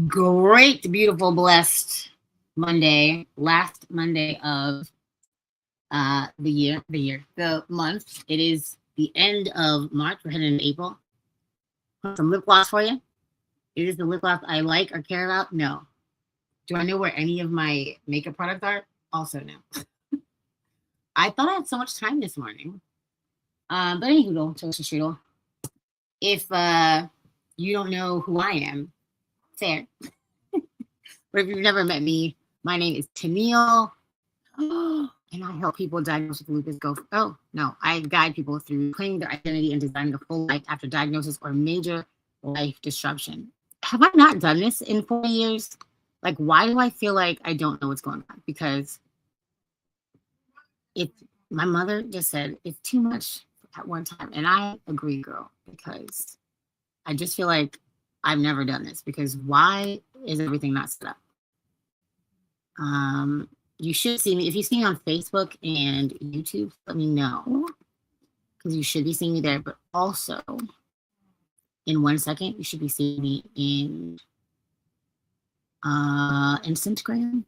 Great, beautiful, blessed Monday, last Monday of the month. It is the end of March. We're heading into April. Some lip gloss for you. Is the lip gloss I like or care about? No. Do I know where any of my makeup products are? Also no. I thought I had so much time this morning. But anywho, social strudel. If you don't know who I am, fair. But if you've never met me, my name is Tenille. And I help people diagnosed with lupus I guide people through claiming their identity and designing a full life after diagnosis or major life disruption. Have I not done this in 4 years? Like, why do I feel like I don't know what's going on? Because my mother just said it's too much at one time. And I agree, girl, because I just feel like I've never done this, because why is everything not set up? You should see me. If you see me on Facebook and YouTube, let me know, because you should be seeing me there. But also, in 1 second, you should be seeing me in Instagram.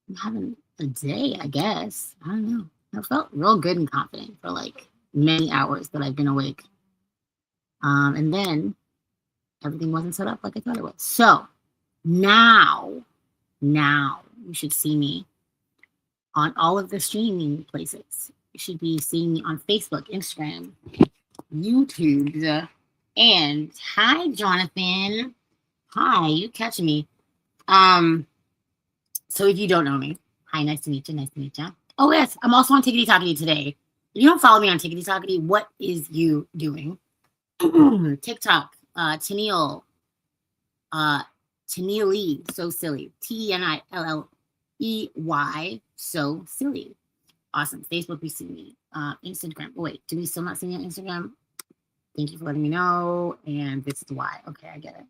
I'm having a day, I guess. I don't know. I felt real good and confident for like many hours that I've been awake. And then everything wasn't set up like I thought it was. So now you should see me on all of the streaming places. You should be seeing me on Facebook, Instagram, YouTube, and hi, Jonathan. Hi, you catching me? So if you don't know me, hi, nice to meet you. Oh yes, I'm also on Tickety Talkety today. If you don't follow me on Tickety Talkety, what is you doing? TikTok, Tenille, Tenille, so silly. Tenilley, so silly. Awesome. Facebook, we see me. Instagram. Oh, wait, do we still not see me on Instagram? Thank you for letting me know. And this is why. Okay, I get it.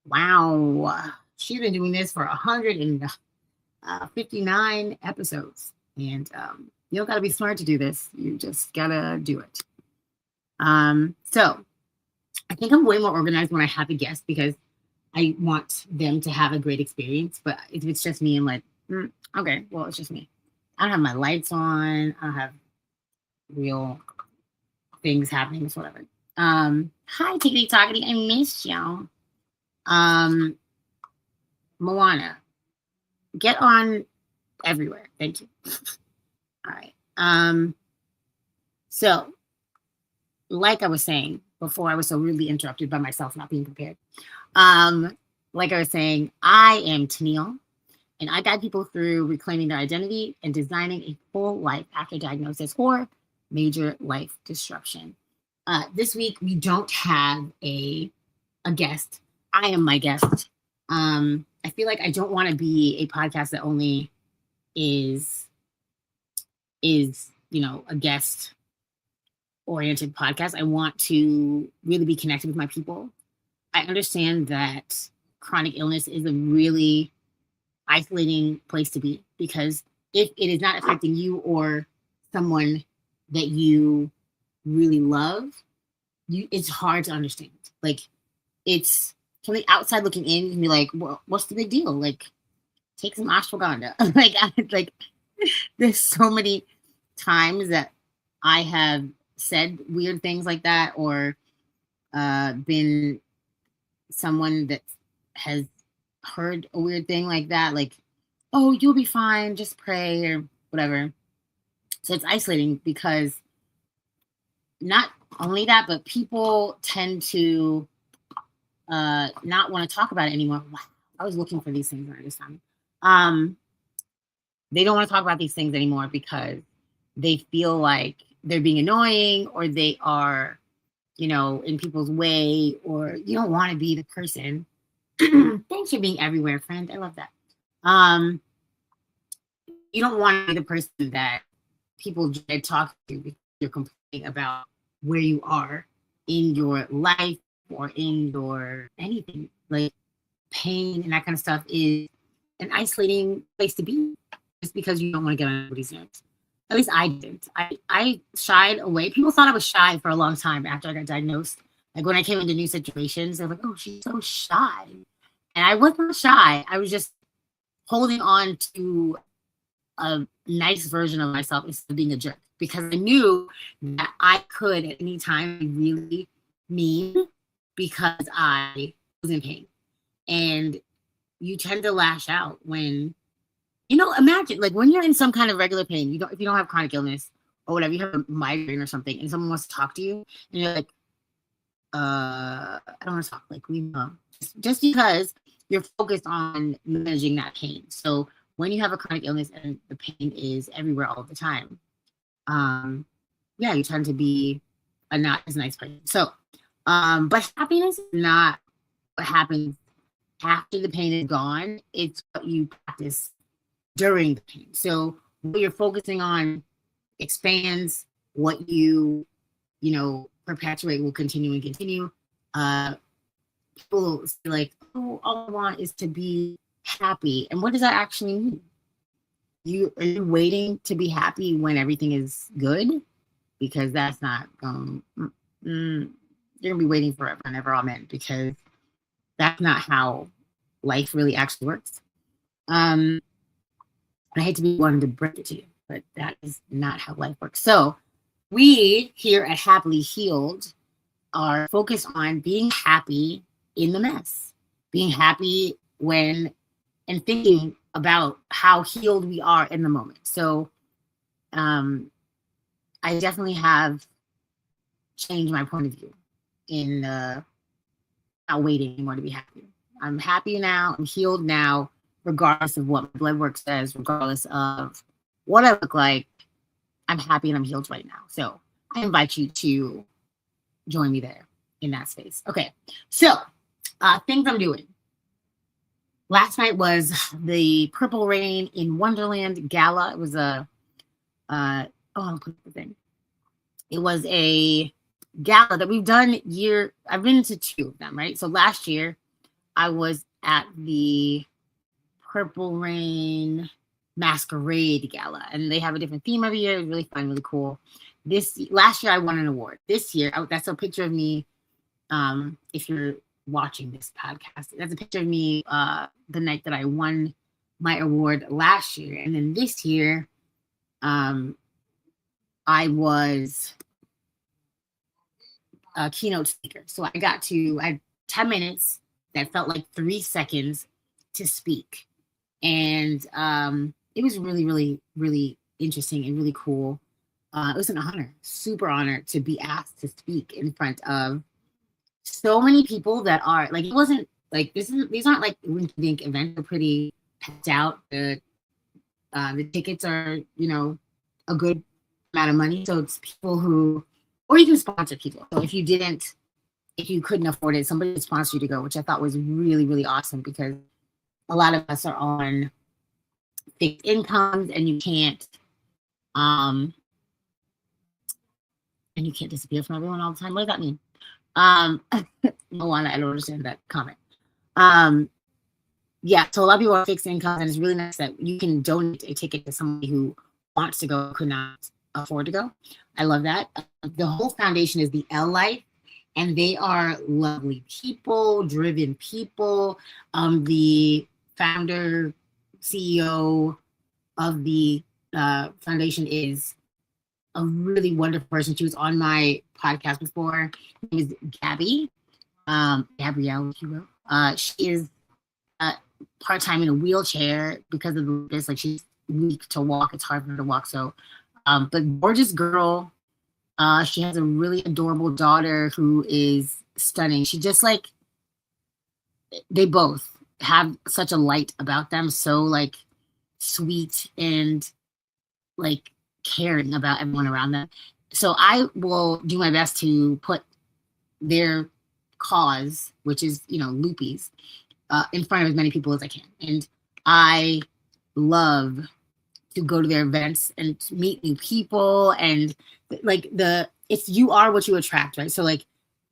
Wow. She's been doing this for 159 episodes. And you don't got to be smart to do this. You just got to do it. So I think I'm way more organized when I have a guest, because I want them to have a great experience. But if it's just me, I'm like, okay, well, it's just me. I don't have my lights on. I don't have real things happening. It's whatever. Hi, Tickety Talkety. I missed y'all. Moana, get on everywhere. Thank you. All right. So, like I was saying before, I was so rudely interrupted by myself not being prepared. Like I was saying, I am Tenille, and I guide people through reclaiming their identity and designing a full life after diagnosis or major life disruption. This week, we don't have a guest. I am my guest. I feel like I don't want to be a podcast that only is a guest oriented podcast. I want to really be connected with my people. I understand that chronic illness is a really isolating place to be, because if it is not affecting you or someone that you really love, it's hard to understand. Like, it's from the outside looking in, you can be like, well, what's the big deal? Like, take some ashwagandha. like there's so many times that I have said weird things like that, or been someone that has heard a weird thing like that, like, oh, you'll be fine, just pray or whatever. So it's isolating, because not only that, but people tend to not want to talk about it anymore. Wow, I was looking for these things during this time. They don't want to talk about these things anymore because they feel like they're being annoying, or they are, in people's way, or you don't want to be the person. Thanks for being everywhere, friend. I love that. You don't want to be the person that people talk to because you're complaining about where you are in your life or in your anything. Like, pain and that kind of stuff is an isolating place to be, just because you don't want to get on anybody's nerves. At least I didn't. I shied away. People thought I was shy for a long time after I got diagnosed, Like when I came into new situations, they're like, oh, she's so shy. And I was not shy. I was just holding on to a nice version of myself instead of being a jerk, because I knew that I could at any time be really mean because I was in pain. And you tend to lash out when, imagine like when you're in some kind of regular pain, if you don't have chronic illness or whatever, you have a migraine or something, and someone wants to talk to you, and you're like, I don't want to talk, like, we know. Just because you're focused on managing that pain. So when you have a chronic illness and the pain is everywhere all the time, yeah, you tend to be a not as nice person. So, but happiness is not what happens after the pain is gone. It's what you practice during the pain. So what you're focusing on expands. What you perpetuate will continue and continue. People say like, oh, all I want is to be happy. And what does that actually mean? Are you waiting to be happy when everything is good? Because that's not, you're gonna be waiting forever and ever, amen, because that's not how life really actually works. I hate to be one to break it to you, but that is not how life works. So we here at Happily Healed are focused on being happy in the mess, being happy when and thinking about how healed we are in the moment. So I definitely have changed my point of view in not waiting anymore to be happy. I'm happy now, I'm healed now, regardless of what my blood work says, regardless of what I look like. I'm happy and I'm healed right now. So I invite you to join me there in that space. Okay, so things I'm doing. Last night was the Purple Rain in Wonderland Gala. It was I'll put the thing. It was a gala that we've done I've been to 2 of them, right? So last year I was at the Purple Rain Masquerade Gala, and they have a different theme every year. It's really fun, really cool. Last year I won an award. This year, that's a picture of me. If you're watching this podcast, that's a picture of me the night that I won my award last year. And then this year, I was a keynote speaker. So I had 10 minutes that felt like 3 seconds to speak. And it was really, really, really interesting and really cool. It was an honor, super honor to be asked to speak in front of so many people that are like, it wasn't like, these aren't like rinky-dink events. They're pretty packed out. The tickets are, a good amount of money. So it's people or you can sponsor people. So if you couldn't afford it, somebody would sponsor you to go, which I thought was really, really awesome, because a lot of us are on fixed incomes and you can't disappear from everyone all the time. What does that mean? Moana, I don't understand that comment. Yeah, so a lot of people are fixed incomes, and it's really nice that you can donate a ticket to somebody who wants to go, could not afford to go. I love that. The whole foundation is the L Life, and they are lovely people, driven people. The founder, CEO of the foundation is a really wonderful person. She was on my podcast before. Her name is Gabby, Gabrielle, if you will. She is part-time in a wheelchair because of this. Like, she's weak to walk. It's hard for her to walk. So, but gorgeous girl. She has a really adorable daughter who is stunning. She just like, they both have such a light about them. So like sweet and like caring about everyone around them. So I will do my best to put their cause, which is, loopies, in front of as many people as I can. And I love to go to their events and meet new people, and like it's you are what you attract, right? So like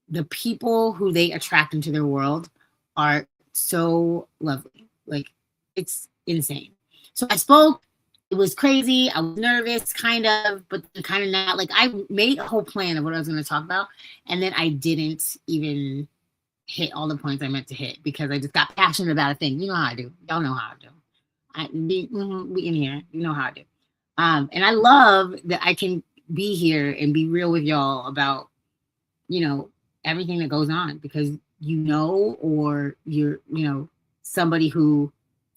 the people who they attract into their world are so lovely. Like, it's insane. So I spoke it was crazy. I was nervous, kind of, but kind of not. Like I made a whole plan of what I was going to talk about, and then I didn't even hit all the points I meant to hit because I just got passionate about a thing. You know how I do. Y'all know how I do. We in here. You know how I do. And I love that I can be here and be real with y'all about, everything that goes on because or you're somebody who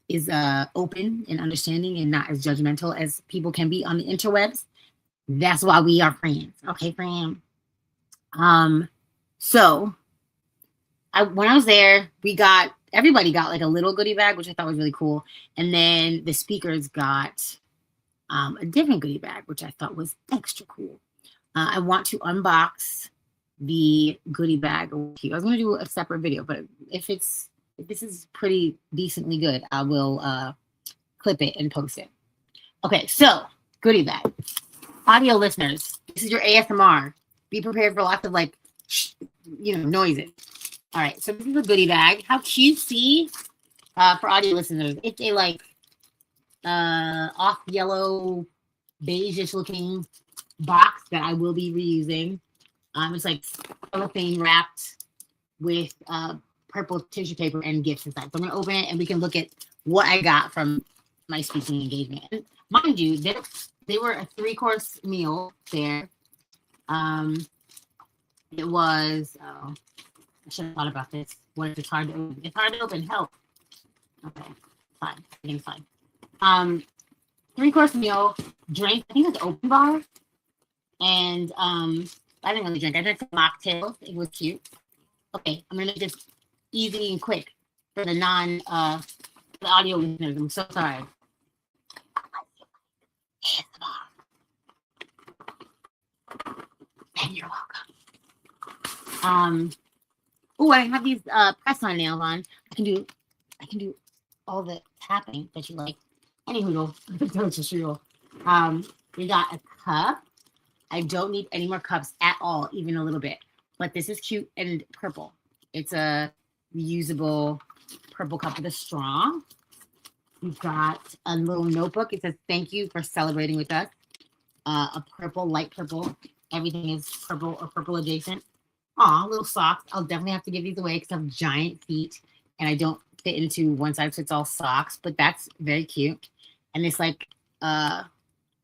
is open and understanding and not as judgmental as people can be on the interwebs. That's why we are friends. Okay, friend. So when I was there, everybody got like a little goodie bag, which I thought was really cool. And then the speakers got a different goodie bag, which I thought was extra cool. I want to unbox the goodie bag. I was going to do a separate video, but if this is pretty decently good, I will clip it and post it. Okay, so goodie bag. Audio listeners, this is your ASMR. Be prepared for lots of noises. All right, so this is a goodie bag. How cutesy for audio listeners. It's a off yellow, beige-ish looking box that I will be reusing. It's like cellophane wrapped with purple tissue paper and gifts inside. So I'm gonna open it and we can look at what I got from my speaking engagement. And mind you, they were a 3-course meal there. It was. I should have thought about this. What if it's hard to open? It's hard to open. Help. Okay, fine. Everything's fine. 3-course meal, drink. I think it's open bar. And I didn't really drink. I drank some mocktails. It was cute. Okay, I'm gonna make this easy and quick for the the audio listeners. I'm so sorry. And you're welcome. Oh, I have these press-on nails on. I can do all the tapping that you like. Anywho, we got a cup. I don't need any more cups at all, even a little bit. But this is cute and purple. It's a reusable purple cup with a straw. We've got a little notebook. It says, "Thank you for celebrating with us." A purple, light purple. Everything is purple or purple adjacent. Aw, little socks. I'll definitely have to give these away because I have giant feet and I don't fit into one size fits all socks, but that's very cute. And it's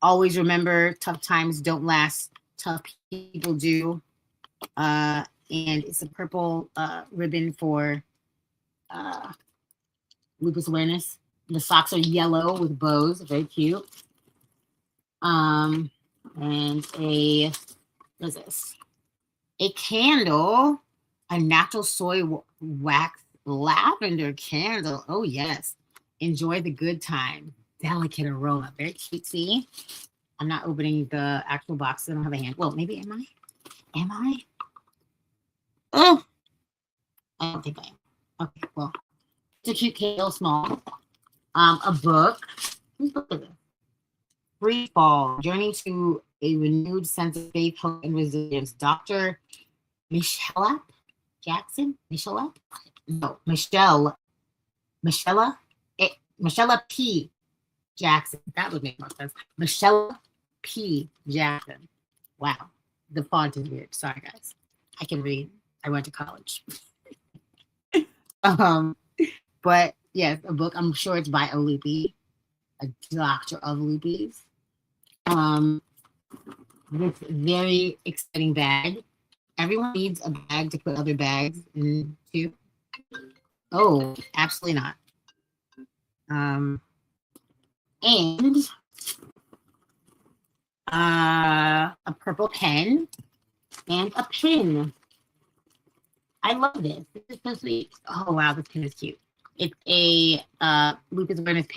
always remember, tough times don't last, tough people do. And it's a purple ribbon for lupus awareness. The socks are yellow with bows, very cute. And what is this? A candle, a natural soy wax lavender candle. Oh, yes. Enjoy the good time. Delicate aroma. Very cutesy. I'm not opening the actual box. I don't have a hand. Well, maybe am I? Am I? Oh, I don't think I am. Okay, well, it's a cute candle, small. A book. Whose book is it? Free Fall, Journey to a Renewed Sense of Faith, Hope, and Resilience. Dr. Michelle Jackson? Michelle P. Jackson. That would make more sense. Michelle P. Jackson. Wow. The font is weird. Sorry, guys. I can read. I went to college. But yes, a book. I'm sure it's by a loopy, a doctor of loopies. This very exciting bag. Everyone needs a bag to put other bags into. Oh, absolutely not. And a purple pen and a pin. I love this. This is so sweet. Oh wow, this pin is cute. It's a Lucas Awareness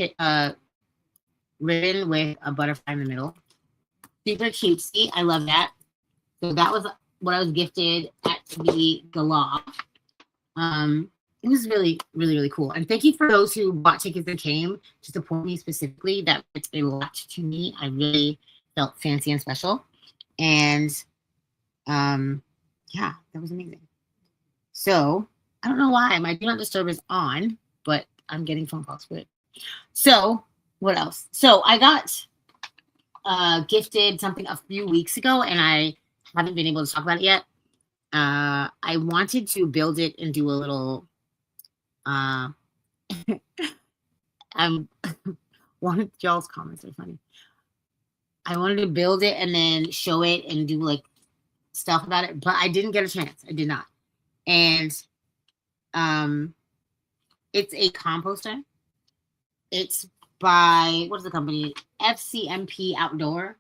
ribbon with a butterfly in the middle. Super cutesy. I love that. So that was what I was gifted at the gala. It was really, really, really cool. And thank you for those who bought tickets and came to support me specifically. That meant a lot to me. I really felt fancy and special. And yeah, that was amazing. So I don't know why my do not disturb is on, but I'm getting phone calls for it. So What else? So I got gifted something a few weeks ago, and I haven't been able to talk about it yet. I wanted to build it and do a little. Uh, I'm one of y'all's comments are funny. I wanted to build it and then show it and do like stuff about it, but I didn't get a chance. I did not. And um, it's a composter. It's by what is the company? FCMP Outdoor.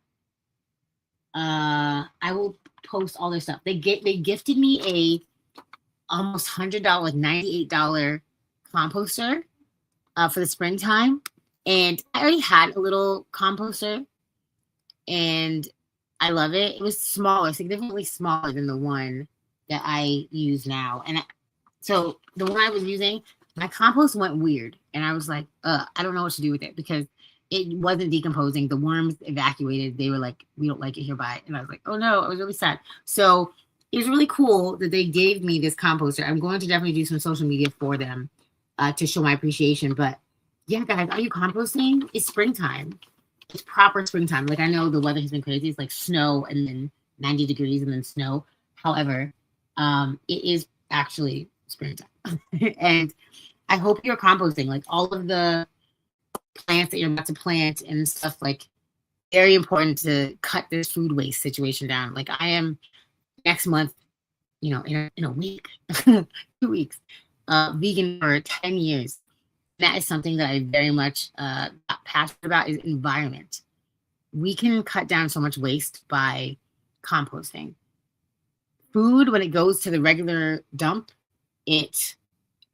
I will post all their stuff. They gifted me a almost $100, $98 composter for the springtime, and I already had a little composter, and I love it. It was smaller, significantly smaller than the one that I use now, and so the one I was using, my compost went weird, and I was like, I don't know what to do with it because it wasn't decomposing. The worms evacuated. They were like, we don't like it here, bye. And I was like, oh no, I was really sad. So it was really cool that they gave me this composter. I'm going to definitely do some social media for them to show my appreciation. But yeah, guys, are you composting? It's springtime. It's proper springtime. Like, I know the weather has been crazy. It's like snow and then 90 degrees and then snow. However, it is actually springtime. And I hope you're composting like all of the plants that you're about to plant and stuff. Like, very important to cut this food waste situation down. Like, I am next month, you know, in a week, 2 weeks, vegan for 10 years. That is something that I very much got passionate about, is environment. We can cut down so much waste by composting. Food, when it goes to the regular dump, it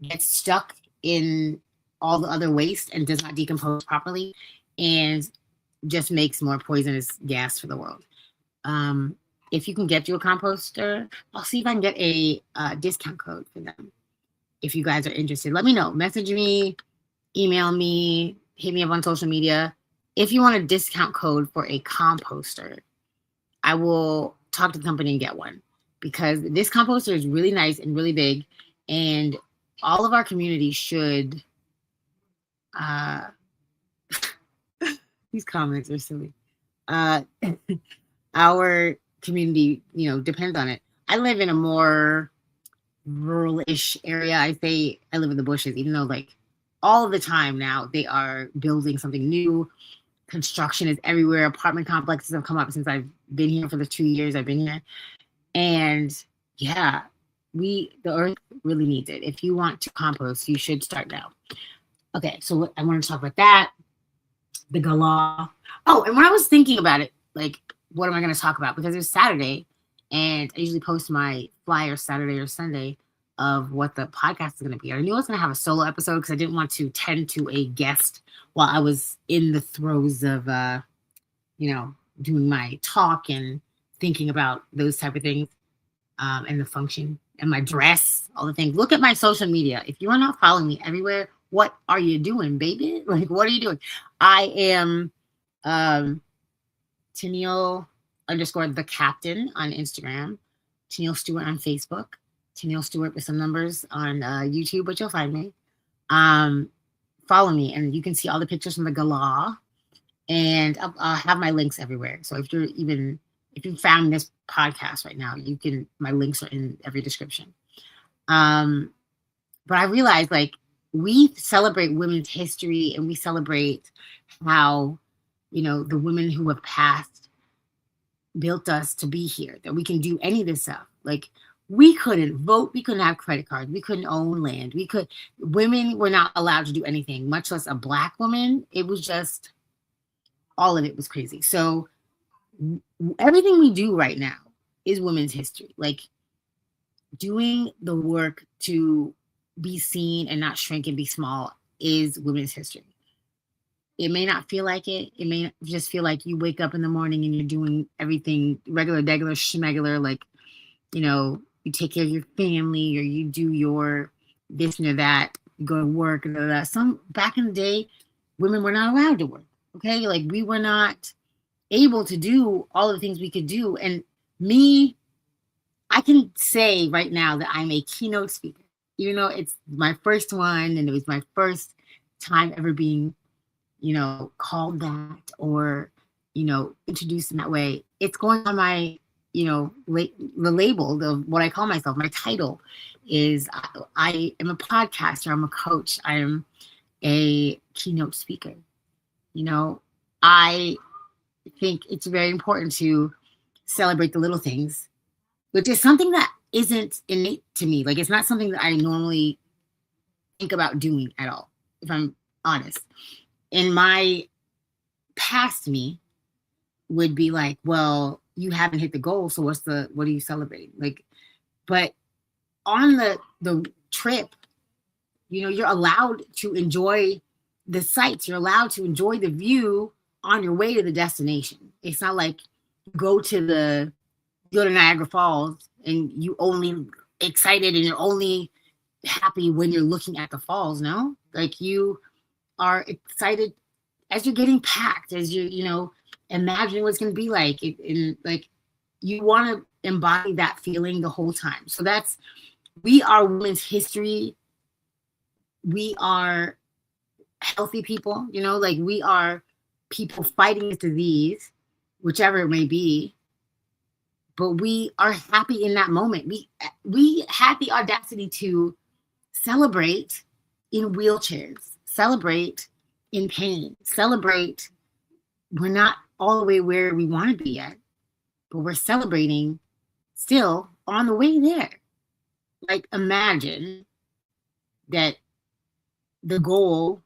gets stuck in all the other waste and does not decompose properly and just makes more poisonous gas for the world. If you can get you a composter, I'll see if I can get a discount code for them. If you guys are interested, let me know. Message me, email me, hit me up on social media. If you want a discount code for a composter, I will talk to the company and get one, because this composter is really nice and really big, and all of our community should these comments are silly. Our community, you know, depends on it. I live in a more rural-ish area. I say I live in the bushes, even though like all of the time now they are building something new. Construction is everywhere. Apartment complexes have come up since I've been here for the 2 years I've been here. And yeah, the earth really needs it. If you want to compost, you should start now. Okay, so I want to talk about that. The gala. Oh, and when I was thinking about it, like, what am I going to talk about? Because it's Saturday, and I usually post my flyer Saturday or Sunday of what the podcast is going to be. I knew I was going to have a solo episode because I didn't want to tend to a guest while I was in the throes of, doing my talk and thinking about those type of things, and the function and my dress, all the things. Look at my social media. If you are not following me everywhere, what are you doing, baby? Like, what are you doing? I am Tenille _ the captain on Instagram, Tenille Stewart on Facebook, Tenille Stewart with some numbers on YouTube, but you'll find me. Follow me, and you can see all the pictures from the gala, and I'll have my links everywhere. So if you found this podcast right now, my links are in every description. But I realized, like, we celebrate women's history, and we celebrate how, the women who have passed built us to be here, that we can do any of this stuff. Like, we couldn't vote, we couldn't have credit cards, we couldn't own land, women were not allowed to do anything, much less a Black woman. It was just, all of it was crazy. So everything we do right now is women's history. Like, doing the work to be seen and not shrink and be small is women's history. It may not feel like it. It may just feel like you wake up in the morning and you're doing everything regular, schmegular, like, you take care of your family, or you do your this and that, you go to work, and that. Some back in the day, women were not allowed to work. Okay, like, we were not able to do all the things we could do. And me, I can say right now that I'm a keynote speaker. It's my first one, and it was my first time ever being, called that or, introduced in that way. It's going on my, the label of what I call myself. My title is I am a podcaster. I'm a coach. I am a keynote speaker. I think it's very important to celebrate the little things, which is something that isn't innate to me. Like, it's not something that I normally think about doing at all, if I'm honest. In my past me would be like, well, you haven't hit the goal, so what are you celebrating? Like, but on the trip, you're allowed to enjoy the sights. You're allowed to enjoy the view on your way to the destination. It's not like go to Niagara Falls and you only excited and you're only happy when you're looking at the falls. No, like you are excited as you're getting packed, as you imagining what it's going to be like. Like you want to embody that feeling the whole time. So we are women's history. We are healthy people, like we are people fighting this disease, whichever it may be. But we are happy in that moment. We had the audacity to celebrate in wheelchairs, celebrate in pain, celebrate. We're not all the way where we want to be yet, but we're celebrating still on the way there. Like, imagine that the goal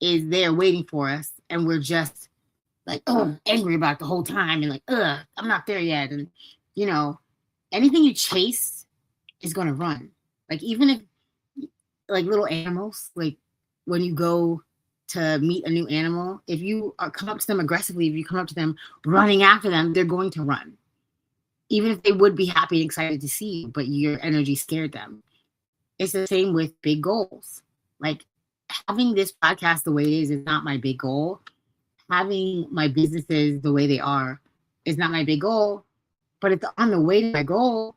is there waiting for us, and we're just like, angry about it the whole time, and like, I'm not there yet. And anything you chase is going to run. Like, even if, like, little animals, like when you go to meet a new animal, if you come up to them aggressively, if you come up to them running after them, they're going to run. Even if they would be happy and excited to see you, but your energy scared them. It's the same with big goals. Like, having this podcast the way it is not my big goal. Having my businesses the way they are is not my big goal. But it's on the way to my goal.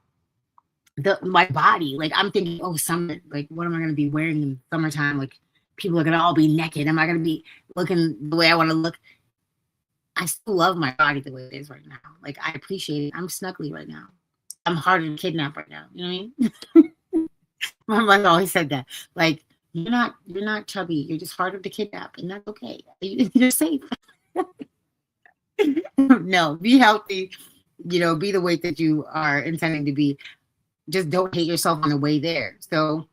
My body, like, I'm thinking, summer, like, what am I going to be wearing in summertime? Like, people are going to all be naked. Am I going to be looking the way I want to look? I still love my body the way it is right now. Like, I appreciate it. I'm snuggly right now. I'm harder to kidnap right now. You know what I mean? My mother always said that. Like, you're not chubby. You're just harder to kidnap, and that's okay. You're safe. No, be healthy. Be the weight that you are intending to be. Just don't hate yourself on the way there. So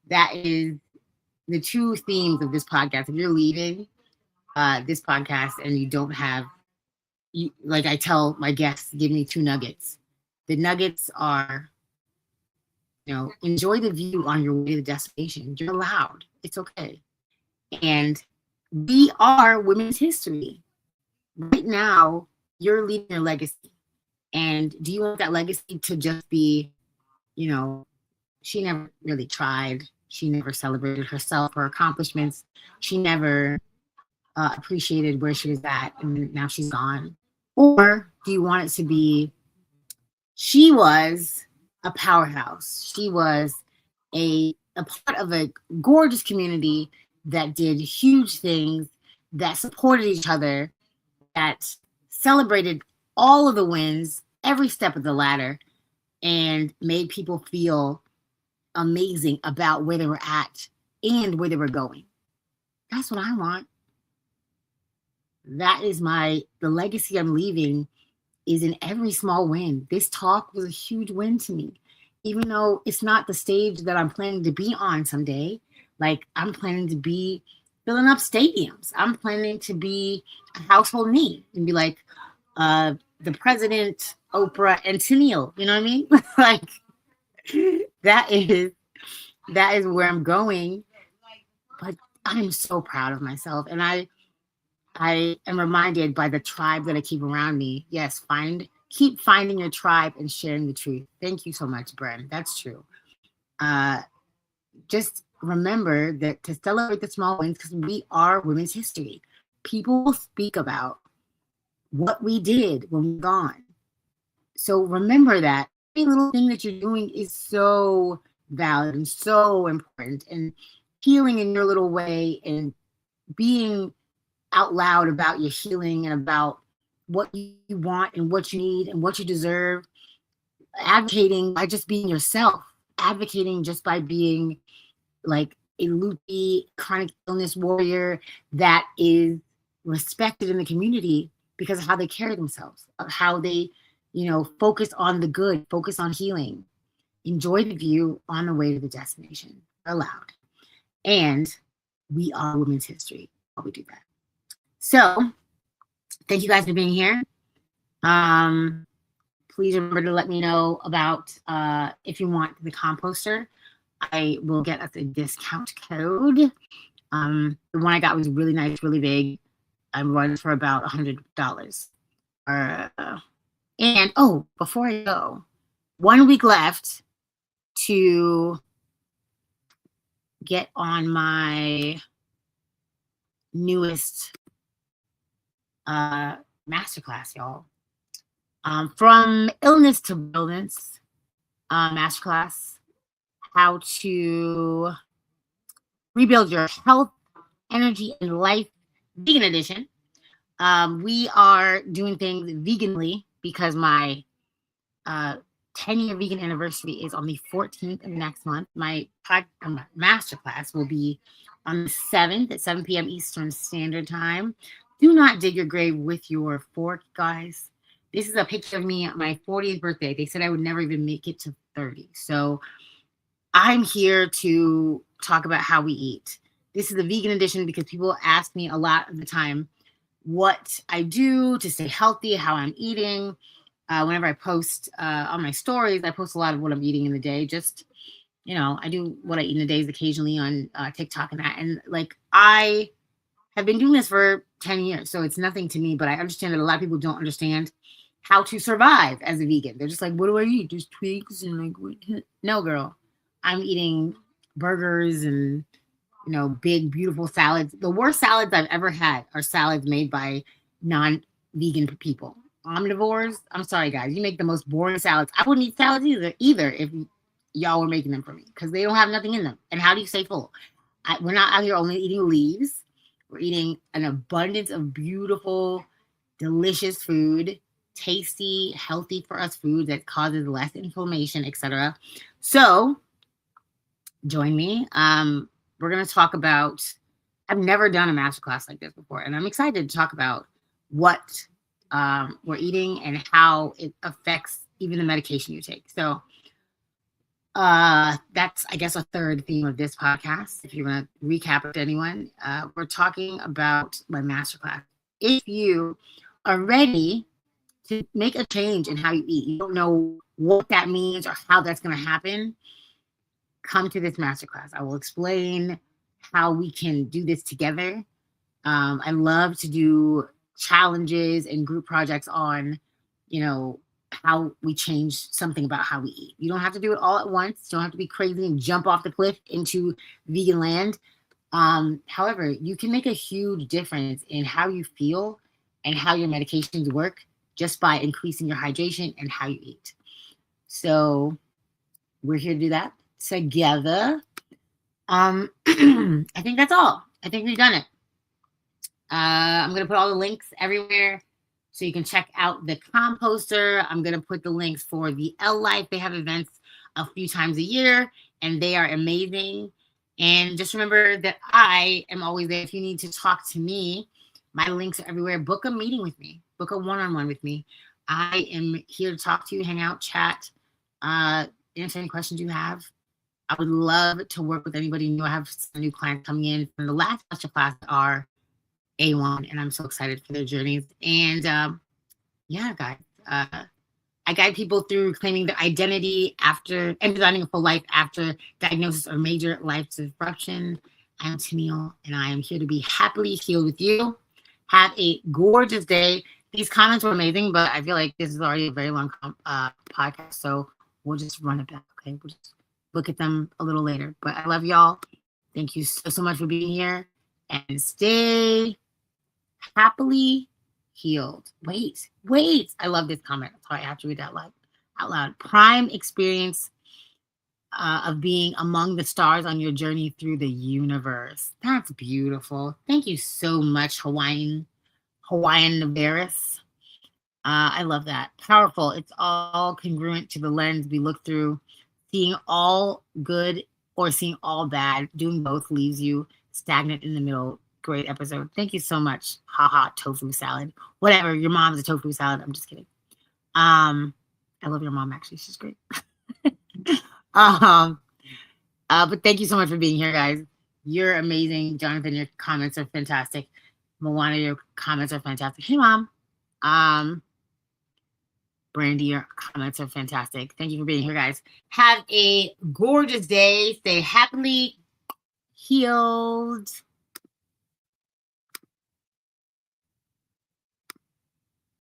that is the two themes of this podcast. If you're leaving this podcast and you don't have, like I tell my guests, give me 2 nuggets. The nuggets are, enjoy the view on your way to the destination. You're allowed. It's okay. And we are women's history. Right now, you're leaving your legacy. And do you want that legacy to just be, she never really tried. She never celebrated herself, her accomplishments. She never appreciated where she was at, and now she's gone? Or do you want it to be, she was a powerhouse. She was a part of a gorgeous community that did huge things, that supported each other, that celebrated all of the wins, every step of the ladder, and made people feel amazing about where they were at and where they were going. That's what I want. That is the legacy I'm leaving, is in every small win. This talk was a huge win to me, even though it's not the stage that I'm planning to be on someday. Like, I'm planning to be filling up stadiums. I'm planning to be a household name and be like the president, Oprah, and Tenille. You know what I mean? Like, that is where I'm going. But I'm so proud of myself, and I am reminded by the tribe that I keep around me. Yes, keep finding your tribe and sharing the truth. Thank you so much, Bren. That's true. Just remember that to celebrate the small wins, because we are women's history. People will speak about what we did when we're gone. So remember that every little thing that you're doing is so valid and so important, and healing in your little way and being out loud about your healing and about what you want and what you need and what you deserve, advocating by just being yourself, advocating just by being like a loopy chronic illness warrior that is respected in the community because of how they carry themselves, of how they, focus on the good, focus on healing, enjoy the view on the way to the destination, allowed. And we are women's history while we do that. So thank you guys for being here. Please remember to let me know about if you want the composter. I will get us a discount code. The one I got was really nice, really big. I'm running for about $100. And before I go, 1 week left to get on my newest masterclass, y'all. From illness to wellness masterclass, how to rebuild your health, energy, and life, vegan edition. We are doing things veganly because my 10-year vegan anniversary is on the 14th of next month. My masterclass will be on the 7th at 7 p.m. Eastern Standard Time. Do not dig your grave with your fork, guys. This is a picture of me at my 40th birthday. They said I would never even make it to 30. So I'm here to talk about how we eat. This is the vegan edition because people ask me a lot of the time what I do to stay healthy, how I'm eating. Whenever I post on my stories, I post a lot of what I'm eating in the day. Just, I do what I eat in the days occasionally on TikTok and that. And like, I have been doing this for 10 years. So it's nothing to me, but I understand that a lot of people don't understand how to survive as a vegan. They're just like, what do I eat? Just twigs and like, what? No, girl. I'm eating burgers and, big, beautiful salads. The worst salads I've ever had are salads made by non-vegan people. Omnivores, I'm sorry, guys. You make the most boring salads. I wouldn't eat salads either if y'all were making them for me because they don't have nothing in them. And how do you stay full? We're not out here only eating leaves. We're eating an abundance of beautiful, delicious food, tasty, healthy for us food that causes less inflammation, etc. So join me. We're going to talk about, I've never done a masterclass like this before, and I'm excited to talk about what we're eating and how it affects even the medication you take. So that's, I guess, a third theme of this podcast. If you want to recap it to anyone, we're talking about my masterclass. If you are ready to make a change in how you eat, you don't know what that means or how that's going to happen, come to this masterclass. I will explain how we can do this together. I love to do challenges and group projects on, how we change something about how we eat. You don't have to do it all at once. You don't have to be crazy and jump off the cliff into vegan land. However, you can make a huge difference in how you feel and how your medications work just by increasing your hydration and how you eat. So we're here to do that together. I think that's all. I think we've done it. I'm going to put all the links everywhere so you can check out the composter. I'm going to put the links for the L Life. They have events a few times a year, and they are amazing. And just remember that I am always there. If you need to talk to me, my links are everywhere. Book a meeting with me. Book a one-on-one with me. I am here to talk to you, hang out, chat, answer any questions you have. I would love to work with anybody new. I have some new clients coming in from the last masterclass are A1, and I'm so excited for their journeys. And yeah, guys, I guide people through claiming their identity after and designing a full life after diagnosis or major life disruption. I'm Tenille, and I am here to be happily healed with you. Have a gorgeous day. These comments were amazing, but I feel like this is already a very long podcast, so we'll just run it back, okay? We'll just look at them a little later. But I love y'all. Thank you so much for being here, and stay happily healed. Wait. I love this comment. Sorry, I have to read that out loud. Prime experience of being among the stars on your journey through the universe. That's beautiful. Thank you so much, Hawaiian Navarus. I love that. Powerful. It's all congruent to the lens we look through. Seeing all good or seeing all bad, doing both leaves you stagnant in the middle. Great episode. Thank you so much. Haha, tofu salad. Whatever. Your mom's a tofu salad. I'm just kidding. I love your mom, actually. She's great. But thank you so much for being here, guys. You're amazing. Jonathan, your comments are fantastic. Moana, your comments are fantastic. Hey, Mom. Brandy, your comments are fantastic. Thank you for being here, guys. Have a gorgeous day. Stay happily healed.